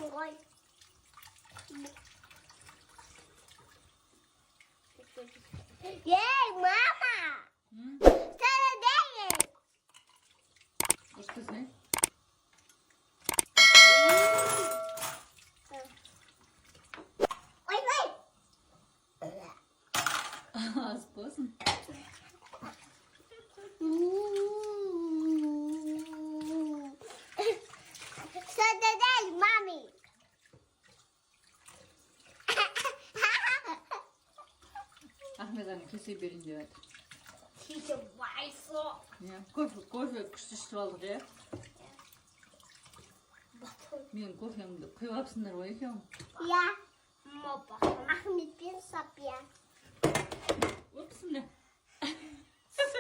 koy. Yay mama. Sana değil. Başkası ne? Oy oy. Az olsun. Sana değil mami. Ahmet Hanım keseyi verin diyor. Hiç varsa. Ya, kofe kıştıştı aldık ya. Benim kofemde koyu hapsınlar o yıkıyor mu? Ya. Mopa. Ahmet bin Sabiha. Upsun ne?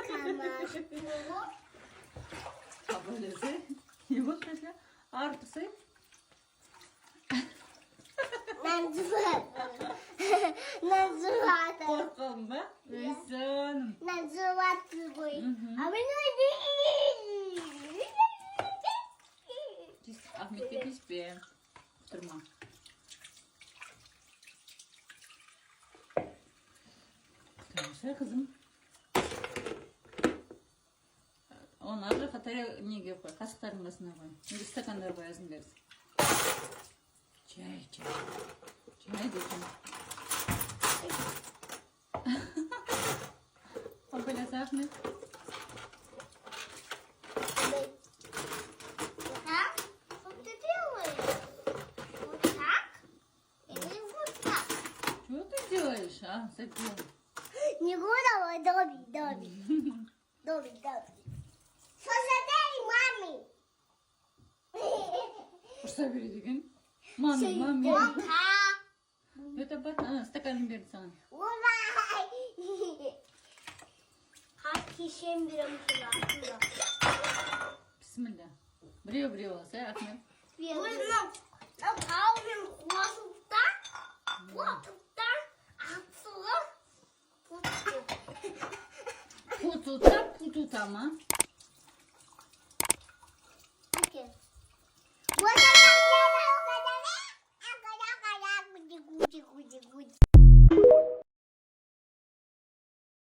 Kamar. Ha böylese. İyi bak mesela. Artısı. Nazıvat. Korkalım be. Neyse. Nazıvat boy. Ama Pis, Ahmet de pis be. Durma. Tamam söyle kızım. Onları katara niye koy? Kaşıkların arasına koy. Bir stakanlara koyasın deriz. Çay. Çay dökün. O böyle Ahmet. Чего ты делаешь, а? Совсем. Не буду, Добби. Сосадай маме. Что бередигин? Мами. Это батон, стакан берет sana. Hakişim bir amcılar. Bismillah. Brio, sen Ahmet. Pututa ama.